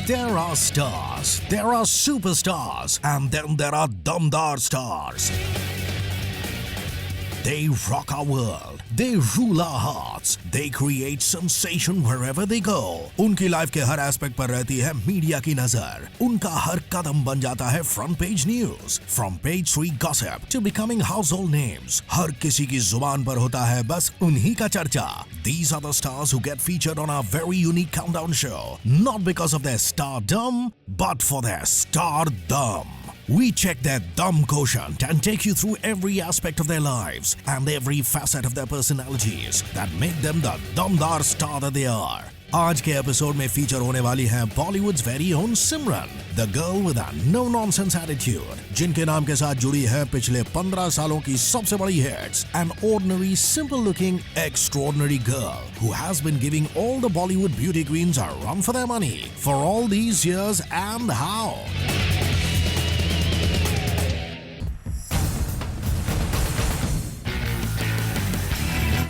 There are stars, there are superstars, and then there are Damdar stars. They rock our world. They rule our hearts. They create sensation wherever they go. उनकी life के हर aspect पर रहती है media की नजर. उनका हर कदम बन जाता है front page news. From page 3 gossip to becoming household names. हर किसी की जुबान पर होता है बस उन्हीं का चर्चा. These are the stars who get featured on our very unique countdown show. Not because of their stardom, but for their stardom. We check their dumb quotient and take you through every aspect of their lives and every facet of their personalities that make them the Damdar star that they are. आज के episode में feature होने वाली है Bollywood's very own Simran, the girl with a no nonsense attitude, जिनके नाम के साथ जुड़ी है पिछले 15 सालों की सबसे बड़ी hits. An ordinary simple looking extraordinary girl who has been giving all the Bollywood beauty queens a run for their money for all these years. And how?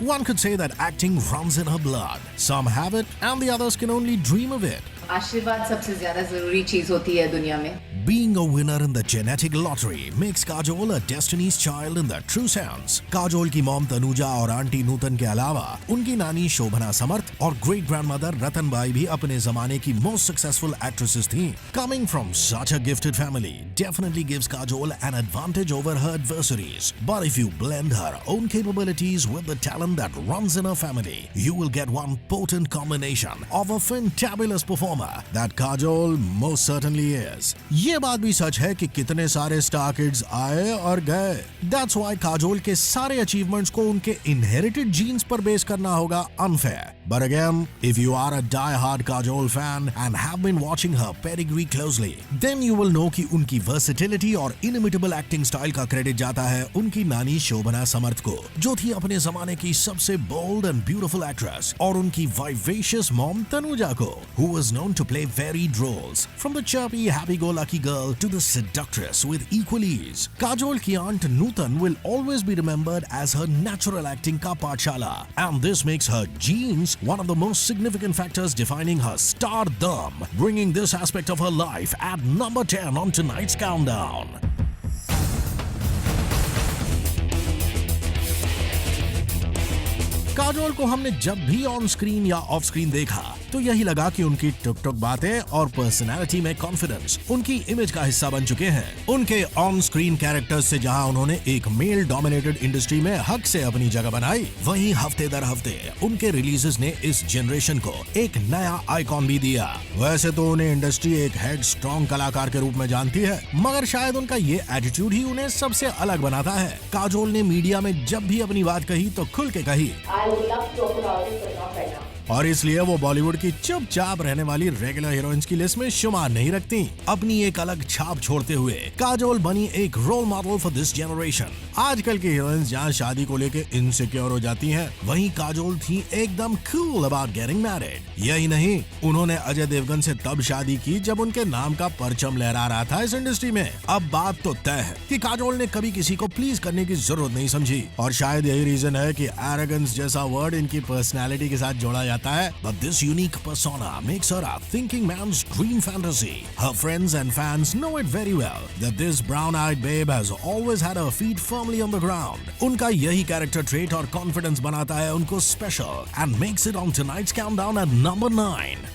One could say that acting runs in her blood. Some have it and the others can only dream of it. आशीर्वाद सबसे ज्यादा जरूरी चीज होती है दुनिया में. Being a winner in the genetic lottery makes Kajol a Destiny's Child in the true sense. Kajol की मॉम तनुजा और आंटी नूतन के अलावा उनकी नानी शोभना समर्थ और ग्रेट ग्रैंडमदर रतनबाई भी अपने जमाने की मोस्ट सक्सेसफुल एक्ट्रेसेस थीं. Coming from such a gifted family definitely gives Kajol an advantage over her adversaries. But if you blend her own capabilities with the talent that runs in her family, you will get one potent combination of a fantabulous performer that Kajol most certainly is. ये बात भी सच है कि कितने सारे star kids आए और गए. That's why Kajol के सारे अचीवमेंट्स को उनके इनहेरिटेड जीन्स पर बेस करना होगा unfair. But again, if you are a die-hard Kajol fan and have been watching her pedigree closely, then you will know कि उनकी versatility और inimitable acting style का क्रेडिट जाता है उनकी नानी शोभना समर्थ को, जो थी अपने जमाने की सबसे bold and beautiful actress, और उनकी vivacious mom तनुजा को, who was known to play varied roles, from the chirpy, happy-go-lucky girl to the seductress with equal ease. Kajol की aunt Nutan will always be remembered as her natural acting का पाठशाला, and this makes her genes one of the most significant factors defining her stardom, bringing this aspect of her life at number 10 on tonight's countdown. Kajol को हमने जब भी on screen या of screen देखा तो यही लगा कि उनकी टुक टुक बातें और पर्सनालिटी में कॉन्फिडेंस उनकी इमेज का हिस्सा बन चुके हैं. उनके ऑन स्क्रीन कैरेक्टर्स से जहां उन्होंने एक मेल डोमिनेटेड इंडस्ट्री में हक से अपनी जगह बनाई, वहीं हफ्ते दर हफ्ते उनके रिलीजेस ने इस जनरेशन को एक नया आइकॉन भी दिया. वैसे तो उन्हें इंडस्ट्री एक हेड स्ट्रॉन्ग कलाकार के रूप में जानती है, मगर शायद उनका ये एटीट्यूड ही उन्हें सबसे अलग बनाता है. काजोल ने मीडिया में जब भी अपनी बात कही तो खुल के कही, और इसलिए वो बॉलीवुड की चुपचाप रहने वाली रेगुलर हीरोइंस की लिस्ट में शुमार नहीं रखती. अपनी एक अलग छाप छोड़ते हुए काजोल बनी एक role model for this generation. आजकल की हीरोइंस जहाँ शादी को लेके इनसिक्योर हो जाती हैं, वहीं काजोल थी एकदम कूल अबाउट गेटिंग मैरिड. यही नहीं, उन्होंने अजय देवगन से तब शादी की जब उनके नाम का परचम लहरा रहा था इस इंडस्ट्री में. अब बात तो तय है कि काजोल ने कभी किसी को प्लीज करने की जरूरत नहीं समझी, और शायद यही रीजन है कि एरोगेंस जैसा वर्ड इनकी पर्सनैलिटी के साथ जोड़ा जाता है. But this unique persona makes her a thinking man's dream fantasy. Her friends and fans know it very well that this brown-eyed babe has always had her feet firmly on the ground. उनका यही character trait और confidence बनाता है उनको special and makes it on tonight's countdown at number 9.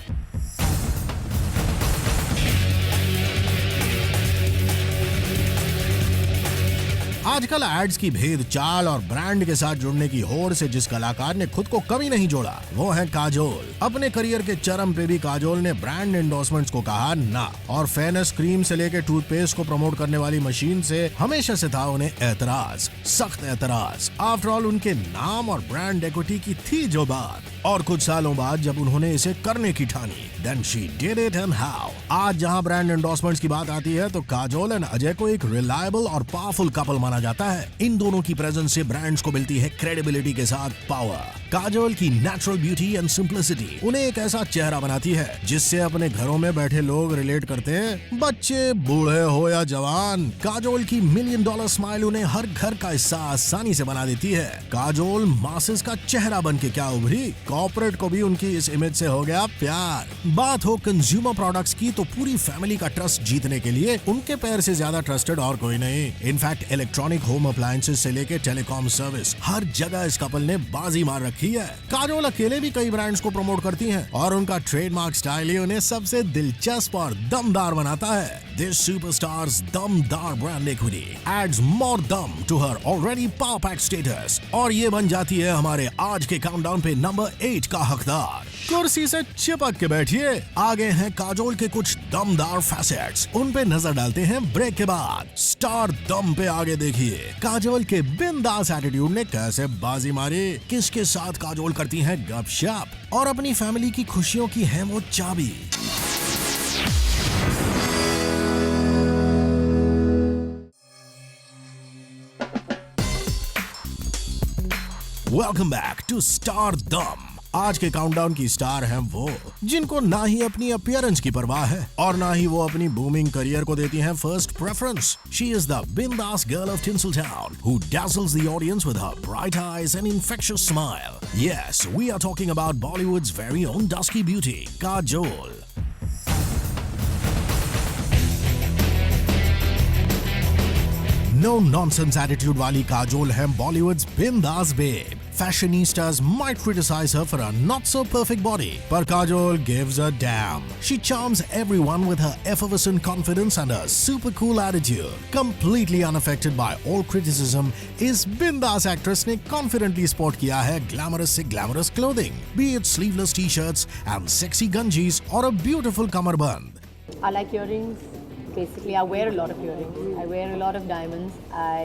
आजकल ads की भेद चाल और ब्रांड के साथ जुड़ने की होड़ से जिस कलाकार ने खुद को कभी नहीं जोड़ा, वो है काजोल. अपने करियर के चरम पे भी काजोल ने ब्रांड एंडोर्समेंट्स को कहा ना, और फेयरनेस क्रीम से लेकर टूथपेस्ट को प्रमोट करने वाली मशीन से हमेशा से था उन्हें एतराज, सख्त एतराज. आफ्टर ऑल उनके नाम और ब्रांड इक्विटी की थी जो बात, और कुछ सालों बाद जब उन्होंने इसे करने की ठानी, then she did it and how. आज जहां ब्रांड एंडोर्समेंट्स की बात आती है तो काजोल एंड अजय को एक रिलायबल और पावरफुल कपल माना जाता है. इन दोनों की प्रेजेंस से ब्रांड्स को मिलती है क्रेडिबिलिटी के साथ पावर. काजोल की नेचुरल ब्यूटी एंड सिंप्लिसिटी उन्हें एक ऐसा चेहरा बनाती है जिससे अपने घरों में बैठे लोग रिलेट करते हैं, बच्चे बूढ़े हो या जवान। काजोल की $1 मिलियन स्माइल उन्हें हर घर का हिस्सा आसानी से बना देती है। काजोल मासेस का चेहरा बन के क्या उभरी, कॉर्पोरेट को भी उनकी इस इमेज से हो गया प्यार। बात हो कंज्यूमर प्रोडक्ट्स की तो पूरी फैमिली का ट्रस्ट जीतने के लिए उनके पैर से ज्यादा ट्रस्टेड और कोई नहीं। इनफैक्ट इलेक्ट्रॉनिक होम अप्लायंसेस से लेके टेलीकॉम सर्विस हर जगह इस कपल ने बाजी मार रखी है। काजोल अकेले भी कई ब्रांड्स को प्रमोट करती हैं और उनका ट्रेडमार्क स्टाइल ही उन्हें सबसे दिलचस्प और दमदार बनाता है। This superstar's दमदार brand equity adds more dum to her already power pack status और ये बन जाती है हमारे आज के काउंटडाउन पे नंबर 8 का हकदार। कुर्सी से चिपक के बैठिए, आगे हैं काजोल के कुछ दमदार फैसेट्स, उन पे नजर डालते हैं ब्रेक के बाद। स्टार दम पे आगे देखिए काजोल के बिंदास एटीट्यूड ने कैसे बाजी मारी, किसके साथ काजोल करती हैं गपशप और अपनी फैमिली की खुशियों की है वो चाबी। वेलकम बैक टू स्टार दम। आज के काउंटडाउन की स्टार हैं वो जिनको ना ही अपनी अपीयरेंस की परवाह है और ना ही वो अपनी बूमिंग करियर को देती हैं first preference. She is the bindaas girl of Tinseltown who dazzles the audience with her bright eyes and infectious smile. Yes, we are talking about Bollywood's very own dusky beauty, Kajol. No nonsense attitude वाली काजोल है Bollywood's बिंदास babe. Fashionistas might criticize her for a not so perfect body, but Kajol gives a damn. She charms everyone with her effervescent confidence and her super cool attitude. Completely unaffected by all criticism, इस बिंदास actress ने confidently sport किया है glamorous से glamorous clothing, be it sleeveless t-shirts and sexy gunjis or a beautiful kamarband. I like earrings. Basically, I wear a lot of earrings. I wear a lot of diamonds. I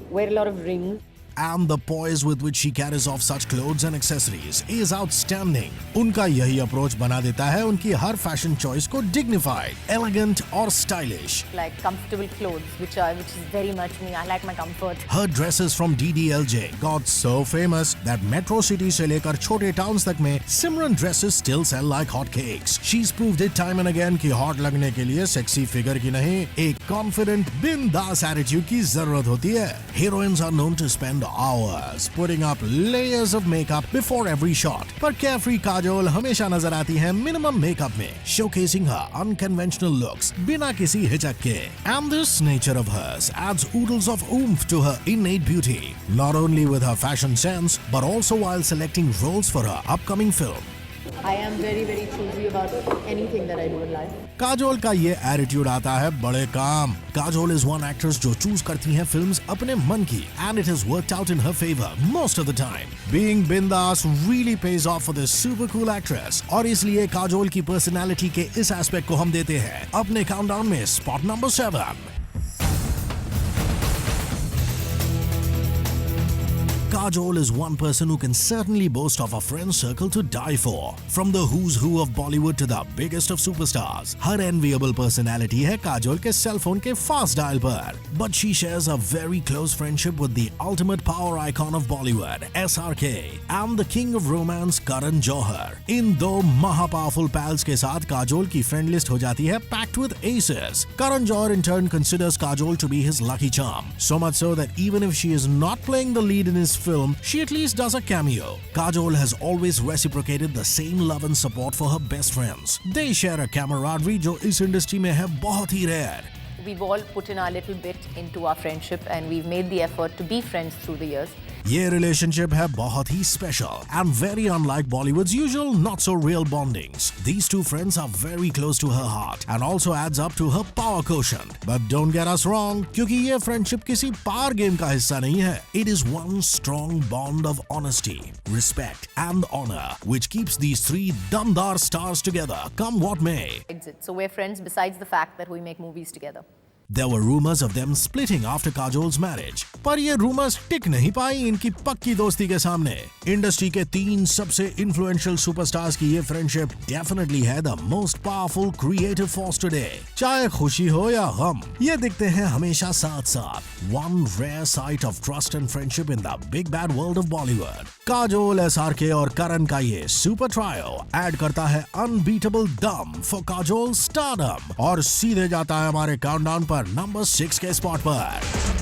wear a lot of rings. And the poise with which she carries off such clothes and accessories is outstanding. उनका यही approach बना देता है उनकी हर fashion choice को dignified, elegant और stylish. Like comfortable clothes, which is very much me. I like my comfort. Her dresses from DDLJ got so famous that metro cities से लेकर छोटे towns तक में Simran dresses still sell like hotcakes. She's proved it time and again कि hot लगने के लिए sexy figure की नहीं, एक confident, बिंदास attitude की जरूरत होती है. Heroines are known to spend hours putting up layers of makeup before every shot, पर carefree काजोल हमेशा नजर आती है minimum makeup में, showcasing her unconventional looks बिना किसी हिचक के. And this nature of hers adds oodles of oomph to her innate beauty, not only with her fashion sense but also while selecting roles for her upcoming film. I am very, very choosy about anything that I do in life. Kajol का ये attitude आता है बड़े काम. Kajol is one actress जो choose करती हैं films अपने मन की and it has worked out in her favor most of the time. Being बिंदास really pays off for this super cool actress और इसलिए काजोल की पर्सनालिटी के इस एस्पेक्ट को हम देते हैं अपने काउंटडाउन में spot number 7. Kajol is one person who can certainly boast of a friend circle to die for. From the who's who of Bollywood to the biggest of superstars, her enviable personality है काजोल के cell phone के fast dial पर. But she shares a very close friendship with the ultimate power icon of Bollywood, SRK, and the king of romance, Karan Johar. इन दो महा powerful pals के साथ काजोल की friend list हो जाती है packed with aces. Karan Johar in turn considers Kajol to be his lucky charm, so much so that even if she is not playing the lead in his film, she at least does a cameo. Kajol has always reciprocated the same love and support for her best friends. They share a camaraderie जो इस industry में है बहुत ही rare. We've all put in our little bit into our friendship and we've made the effort to be friends through the years. ये relationship है बहुत ही special and very unlike Bollywood's usual not so real bondings. These two friends are very close to her heart and also adds up to her power quotient. But don't get us wrong, क्योंकि ये friendship किसी पार game का हिस्सा नहीं है. It is one strong bond of honesty, respect and honor which keeps these three damdar stars together come what may. So we're friends besides the fact that we make movies together. There were rumors of them splitting after Kajol's marriage, पर ये rumors टिक नहीं पाई इनकी पक्की दोस्ती के सामने। Industry के 3 सबसे इन्फ्लुएंशियल सुपरस्टार्स की ये फ्रेंडशिप डेफिनेटली है the most powerful creative force today. चाहे खुशी हो या गम, ये दिखते हैं हमेशा साथ साथ। One rare sight of trust and friendship in the big bad world of Bollywood। Kajol, SRK और करण का ये सुपर ट्रायो ऐड करता है unbeatable them for Kajol stardom और सीधे जाता है हमारे काउंटडाउन पर नंबर 6 के स्पॉट पर।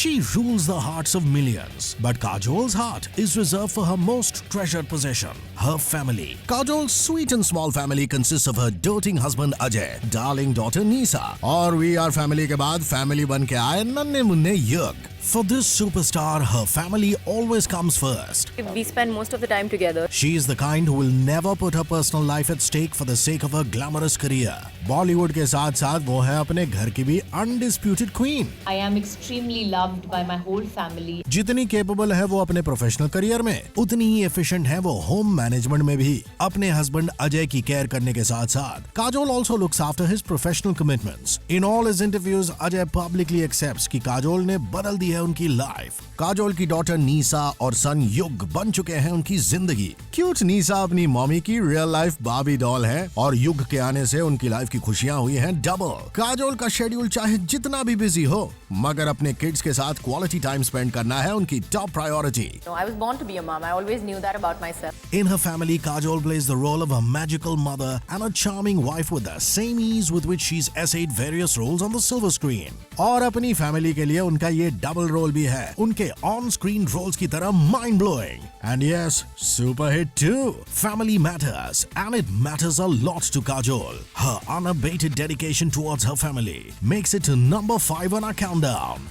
She rules the hearts of millions, but Kajol's heart is reserved for her most treasured possession, her family. Kajol's sweet and small family consists of her doting husband Ajay, darling daughter Nisa, और We Are Family के बाद family बन के आए नन्हे मुन्ने युग। For this superstar, her family always comes first. We spend most of the time together. She is the kind who will never put her personal life at stake for the sake of her glamorous career. Bollywood के साथ साथ वो है अपने घर की भी undisputed queen. I am extremely loved by my whole family. जितनी capable है वो अपने प्रोफेशनल करियर में, उतनी ही एफिशिएंट है वो होम मैनेजमेंट में भी। अपने हस्बैंड अजय की केयर करने के साथ साथ Kajol also looks after his professional commitments. In all his interviews, Ajay publicly accepts कि काजोल ने बदल दी है उनकी लाइफ। काजोल की डॉटर नीसा और सन युग बन चुके हैं उनकी जिंदगी। क्यूट नीसा अपनी मम्मी की रियल लाइफ बार्बी डॉल है और युग के आने से उनकी लाइफ की खुशियां हुई हैं डबल। काजोल का शेड्यूल चाहे जितना भी बिजी हो, मगर अपने किड्स के साथ क्वालिटी टाइम स्पेंड करना है उनकी top priority. I was born to be a mom. I always knew that about myself. In her family, Kajol plays the role of a magical mother and a charming wife with the same ease with which she's essayed various roles on the silver screen. और अपनी family के लिए उनका ये double role भी है, उनके on screen roles की तरह mind blowing and yes super hit too. Family matters and it matters a lot to Kajol. Her unabated dedication towards her family makes it to number 5 on our countdown.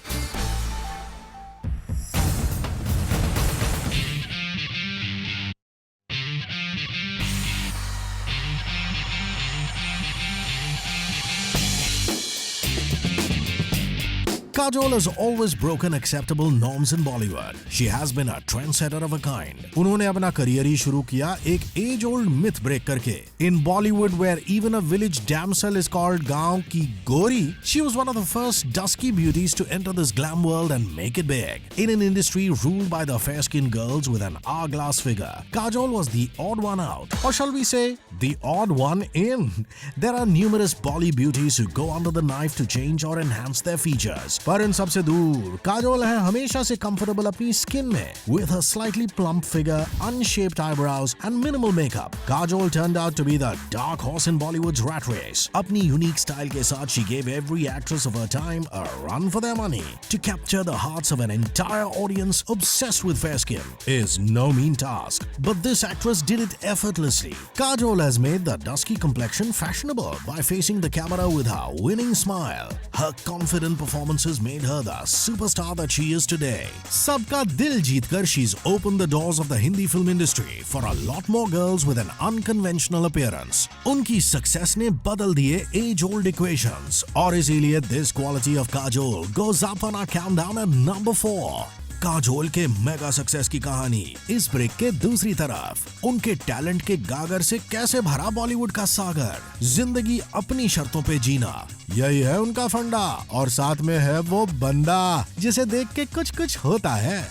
Kajol has always broken acceptable norms in Bollywood. She has been a trendsetter of a kind. उन्होंने अपना career ही शुरू किया एक as old myth break करके। In Bollywood, where even a village damsel is called गांव की गोरी, she was one of the first dusky beauties to enter this glam world and make it big. In an industry ruled by the fair-skinned girls with an hourglass figure, Kajol was the odd one out, or shall we say, the odd one in. There are numerous Bolly beauties who go under the knife to change or enhance their features. पर इन सबसे दूर काजोल है हमेशा से comfortable अपनी skin में। With her slightly plump figure, unshaped eyebrows and minimal makeup, Kajol turned out to be the dark horse in Bollywood's rat race. अपनी unique style के साथ she gave every actress of her time a run for their money. To capture the hearts of an entire audience obsessed with fair skin is no mean task, but this actress did it effortlessly. Kajol has made the dusky complexion fashionable by facing the camera with her winning smile. Her confident performances made her the superstar that she is today. सबका दिल जीतकर she's opened the doors of the Hindi film industry for a lot more girls with an unconventional appearance. उनकी success ने बदल दिए age-old equations और इसीलिए this quality of Kajol goes up on our countdown at number 4. Kajol के mega success की कहानी इस ब्रेक के दूसरी तरफ। उनके टैलेंट के गागर से कैसे भरा बॉलीवुड का सागर। जिंदगी अपनी शर्तों पे जीना, यही है उनका फंडा और साथ में है वो बंदा जिसे देख के कुछ कुछ होता है।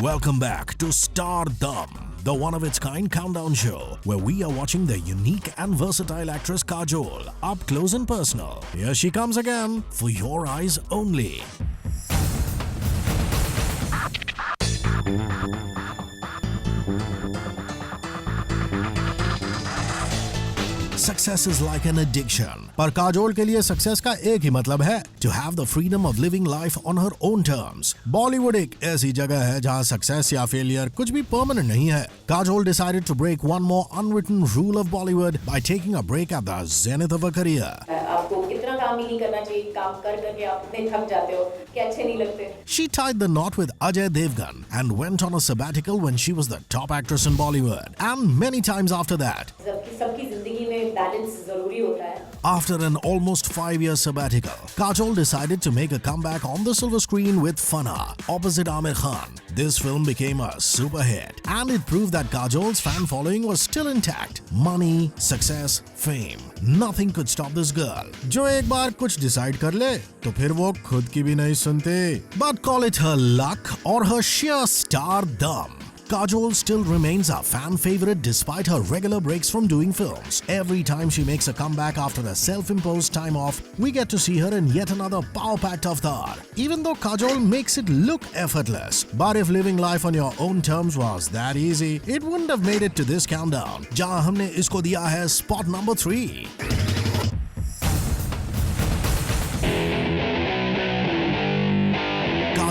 Welcome back to Stardom, the one-of-its-kind countdown show where we are watching the unique and versatile actress Kajol up close and personal. Here she comes again for your eyes only. Success is like an addiction. पर काजोल के लिए success का एक ही मतलब है, to have the freedom of living life on her own terms. Bollywood एक ऐसी जगह है जहां सक्सेस या फेलियर कुछ भी परमानेंट नहीं है. Kajol decided to break one more unwritten rule of Bollywood by taking a break at the zenith of her career. आपको इतना काम ही नहीं करना चाहिए, काम कर करके आप इतने थक जाते हो कि अच्छे नहीं लगते. She tied the knot with Ajay Devgan and went on a sabbatical when she was the top actress in Bollywood, and many times after that. सबकी जिंदगी में में बैलेंस जरूरी होता है. After an almost 5-year sabbatical, Kajol decided to make a comeback on the silver screen with Fana opposite Aamir Khan. This film became a super hit, and it proved that Kajol's fan following was still intact. Money, success, fame, nothing could stop this girl. जो एक बार कुछ decide कर ले, तो फिर वो खुद की भी नहीं सुनते. But call it her luck or her sheer stardom, Kajol still remains a fan favorite despite her regular breaks from doing films. Every time she makes a comeback after a self-imposed time off, we get to see her in yet another power-packed avatar. Even though Kajol makes it look effortless, but if living life on your own terms was that easy, it wouldn't have made it to this countdown. जहां हमने इसको दिया है spot number 3.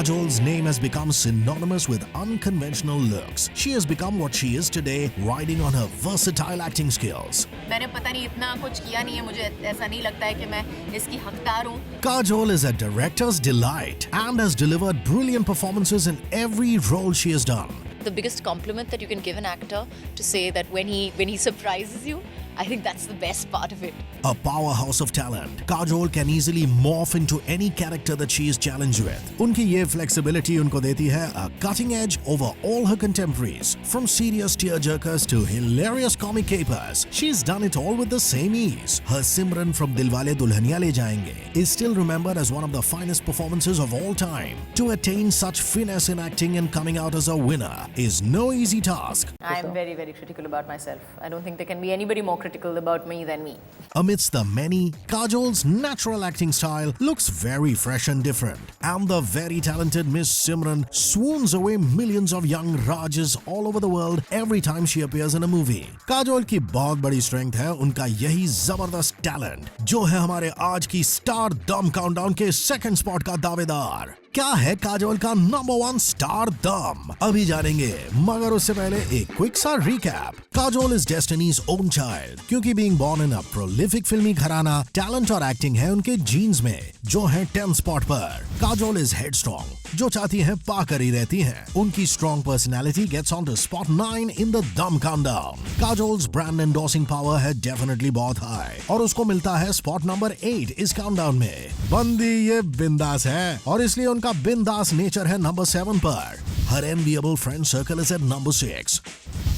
Kajol's name has become synonymous with unconventional looks. She has become what she is today, riding on her versatile acting skills. मैंने पता नहीं इतना कुछ किया नहीं है, मुझे ऐसा नहीं लगता है कि मैं इसकी हकदार हूँ. Kajol is a director's delight and has delivered brilliant performances in every role she has done. The biggest compliment that you can give an actor to say that when he surprises you, I think that's the best part of it. A powerhouse of talent, Kajol can easily morph into any character that she is challenged with. उनकी ये flexibility उनको देती है a cutting edge over all her contemporaries. From serious tearjerkers to hilarious comic capers, she's done it all with the same ease. Her Simran from Dilwale Dulhaniya Le Jayenge is still remembered as one of the finest performances of all time. To attain such finesse in acting and coming out as a winner is no easy task. I'm very, very critical about myself. I don't think there can be anybody more critical about me than me. Amidst the many, Kajol's natural acting style looks very fresh and different. And the very talented Miss Simran swoons away millions of young Rajas all over the world every time she appears in a movie. Kajol की बहुत बड़ी strength है उनका यही जबरदस्त talent, जो है हमारे आज की स्टार दम काउंटडाउन के सेकंड स्पॉट का दावेदार. क्या है काजोल का नंबर 1 स्टार दम, अभी जानेंगे, मगर उससे पहले एक क्विक सा recap. Kajol is destiny's own child, क्योंकि being born in a prolific filmi gharana, talent और एक्टिंग है उनके जीन्स में, जो है 10th स्पॉट पर. काजोल इज हेडस्ट्रॉन्ग, जो चाहती है पाकर ही रहती हैं. उनकी strong personality gets on to spot 9 in the दम countdown. Kajol's brand endorsing power है डेफिनेटली बहुत हाई, और उसको मिलता है स्पॉट नंबर 8 इस काउंटडाउन में. बंदी ये बिंदास है, और इसलिए उनका बिंदास नेचर है नंबर 7 पर. Her enviable friend circle is at number 6.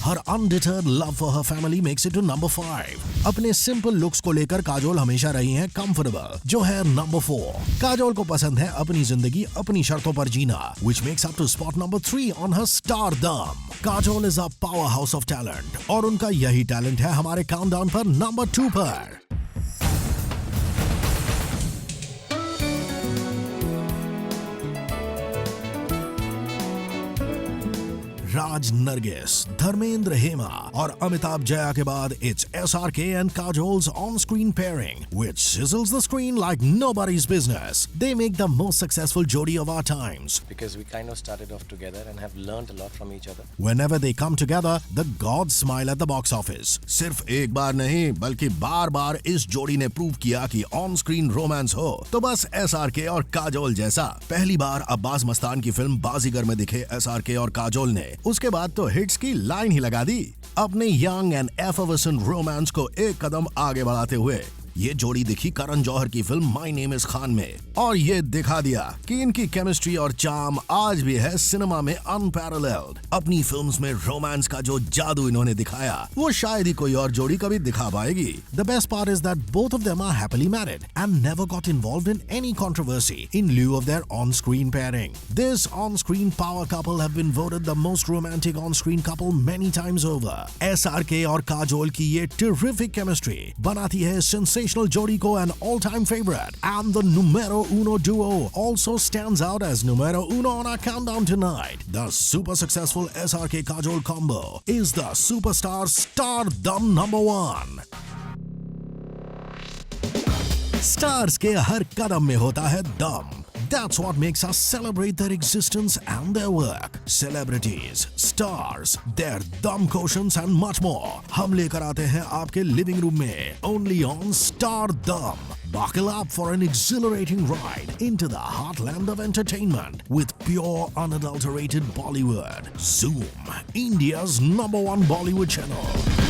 Her undeterred love for her family makes it to number 5. अपने सिंपल लुक्स को लेकर काजोल हमेशा रही हैं कंफर्टेबल, जो है नंबर 4. काजोल को पसंद है अपनी जिंदगी अपनी शर्तों पर जीना, which makes up to spot number 3 on her stardom. Kajol is a powerhouse of talent, और उनका यही टैलेंट है हमारे काउंटडाउन पर नंबर 2 पर. राज नरगिस, धर्मेंद्र हेमा और अमिताभ जया के बाद it's SRK and Kajol's on-screen pairing, which sizzles the screen like nobody's business. They make the most successful jodi of our times. Because we kind of started off together and have learned a lot from each other. Whenever they come together, the gods smile at the box office. सिर्फ एक बार नहीं, बल्कि बार-बार इस जोड़ी ने prove किया कि ऑन-स्क्रीन रोमांस हो तो बस SRK और काजोल जैसा. पहली बार अब्बास मस्तान की फिल्म बाजीगर में दिखे SRK और काजोल ने उसके बाद तो हिट्स की लाइन ही लगा दी. अपने यंग एंड एफर्वेसेंट रोमांस को एक कदम आगे बढ़ाते हुए ये जोड़ी दिखी करण जौहर की film my name is Khan में, और ये दिखा दिया कि इनकी केमिस्ट्री और चार्म आज भी है सिनेमा में अनपैरेलल्ड. अपनी फिल्म्स में रोमांस का जो जादू इन्होंने दिखाया वो शायद ही कोई और जोड़ी कभी दिखा पाएगी. The best part is that both of them are happily married and never got involved in any controversy इन lieu of their on-screen pairing. This on-screen power couple have been voted the most romantic on-screen couple many times over. SRK और काजोल की ये terrific chemistry बनाती है sensational jodi ko an all-time favorite, and the numero uno duo also stands out as numero uno on our countdown tonight. The super successful SRK Kajol combo is the superstar stardom number 1. Stars के हर कदम में होता है दम. That's what makes us celebrate their existence and their work. Celebrities, stars, their dumb quotients and much more. हम लेकर आते हैं आपके living room में only on Stardom. Buckle up for an exhilarating ride into the heartland of entertainment with pure unadulterated Bollywood. Zoom, India's #1 Bollywood channel.